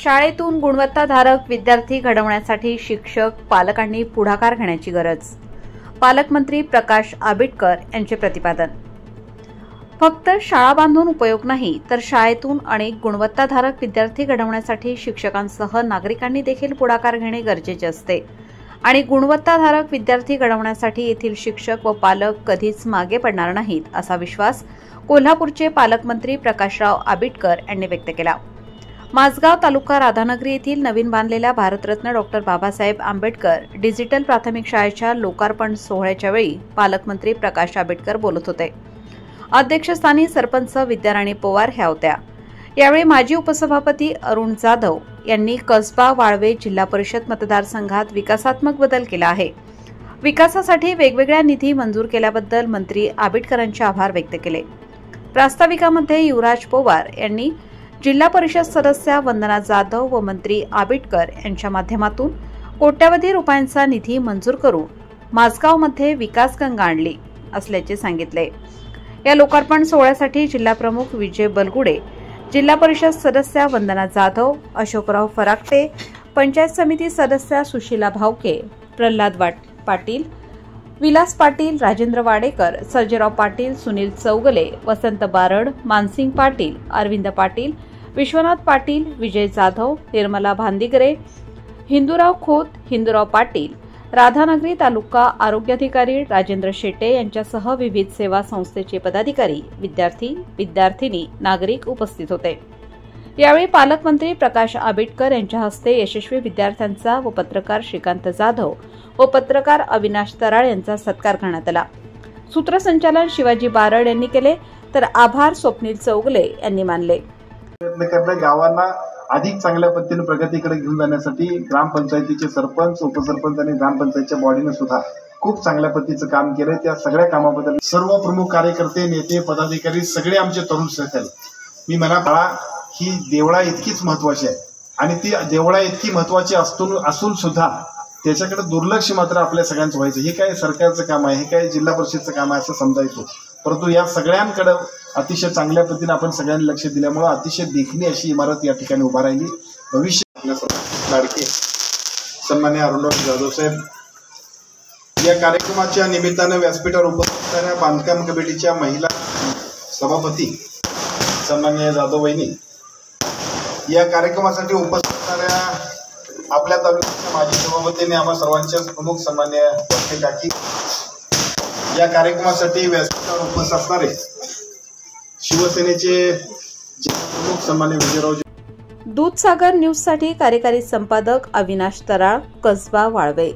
शाळेतून गुणवत्ताधारक विद्यार्थी घडवण्यासाठी शिक्षक पालकांनी पुढाकार घेण्याची गरज. पालकमंत्री प्रकाश आंबेडकर यांचे प्रतिपादन. फक्त शाळा बांधून उपयोग नाही, तर शाळेतून अनेक गुणवत्ताधारक विद्यार्थी घडवण्यासाठी शिक्षकांसह नागरिकांनी देखील पुढाकार घेणे गरजेचे असते आणि गुणवत्ताधारक विद्यार्थी घडवण्यासाठी येथील शिक्षक व पालक कधीच मागे पडणार नाहीत, असा विश्वास कोल्हापूरचे पालकमंत्री प्रकाशराव आंबेडकर यांनी व्यक्त केला. माझगाव तालुका राधानगरी येथील नवीन बांधलेल्या भारतरत्न डॉ. बाबासाहेब आंबेडकर डिजिटल प्राथमिक शाळेच्या लोकार्पण सोहळ्याच्या वेळी पालकमंत्री प्रकाश आंबेडकर बोलत होते. अध्यक्षस्थानी सरपंच विद्याराणी पवार ह्या होत्या. यावेळी माजी उपसभापती अरुण जाधव यांनी कसबा वाळवे जिल्हा परिषद मतदारसंघात विकासात्मक बदल केला आहे. विकासासाठी वेगवेगळ्या निधी मंजूर केल्याबद्दल मंत्री आंबेडकरांचे आभार व्यक्त केले. प्रास्ताविकामध्ये युवराज पवार यांनी जिल्हा परिषद सदस्या वंदना जाधव व मंत्री आंबेडकर यांच्या माध्यमातून कोट्यवधी रुपयांचा निधी मंजूर करून माझगावमध्ये विकासगंगा आणली असल्याचे सांगितले. या लोकार्पण सोहळ्यासाठी जिल्हाप्रमुख विजय बलगुडे, जिल्हा परिषद सदस्या वंदना जाधव, अशोकराव फराकटे, पंचायत समिती सदस्या सुशीला भावके, प्रल्हाद पाटील, विलास पाटील, राजेंद्र वाडेकर, सर्जेराव पाटील, सुनील चौगले, वसंत बारड, मानसिंग पाटील, अरविंद पाटील, विश्वनाथ पाटील, विजय जाधव, निर्मला भांदिगरे, हिंदूराव खोत, हिंदूराव पाटील, राधानगरी तालुका आरोग्याधिकारी राजेंद्र शेटे यांच्यासह विविध सेवा संस्थेचे पदाधिकारी, विद्यार्थी, विद्यार्थिनी, नागरिक उपस्थित होते. यावेळी पालकमंत्री प्रकाश आंबेडकर यांच्या हस्ते यशस्वी विद्यार्थ्यांचा व पत्रकार श्रीकांत जाधव व पत्रकार अविनाश तराळ यांचा सत्कार करण्यात आला. सूत्रसंचालन शिवाजी बारड यांनी केले, तर आभार स्वप्नील चौगले यांनी मानले. गावांना अधिक चांगल्या पद्धतीने प्रगतीकडे घेऊन जाण्यासाठी ग्रामपंचायतीचे सरपंच, उपसरपंच आणि ग्रामपंचायतच्या बॉडीने सुद्धा खूप चांगल्या पद्धतीचं काम केलंय. त्या सगळ्या कामाबद्दल सर्व प्रमुख कार्यकर्ते, नेते, पदाधिकारी, सगळे आमचे तरुण सहकारी, मी म्हणा बाळा, ही देवळा इतकीच महत्वाची आहे आणि ती देवळा इतकी महत्वाची असून सुद्धा त्याच्याकडे दुर्लक्ष मात्र आपल्या सगळ्यांचं व्हायचं. हे काय सरकारचं काम आहे, हे काय जिल्हा परिषदचं काम आहे असं समजायचो. परंतु या सगळ्यांकडे अतिशय चांगल्या पद्धतीने आपण सगळ्यांनी लक्ष दिल्यामुळे अतिशय देखणी अशी इमारत या ठिकाणी उभा राहिली. भविष्य लाडके सन्मान्य अरुण जाधव साहेब, या कार्यक्रमाच्या निमित्तानं व्यासपीठावर उपस्थित असणाऱ्या बांधकाम कमिटीच्या महिला सभापती सन्मान्य जाधव वहिनी, या कार्यक्रमासाठी उपस्थित असणाऱ्या आपल्या तालुक्याच्या माजी सभापतीने आम्हा सर्वांच्या प्रमुख सन्मान्य वरखे काकी, या कार्यक्रमासाठी व्यासपीठावर उपस्थित असणारे शिवसेनेचे प्रमुख सन्मान्य विजयराव. दूधसागर न्यूजसाठी कार्यकारी संपादक अविनाश तराळ, कसबा वाळवे.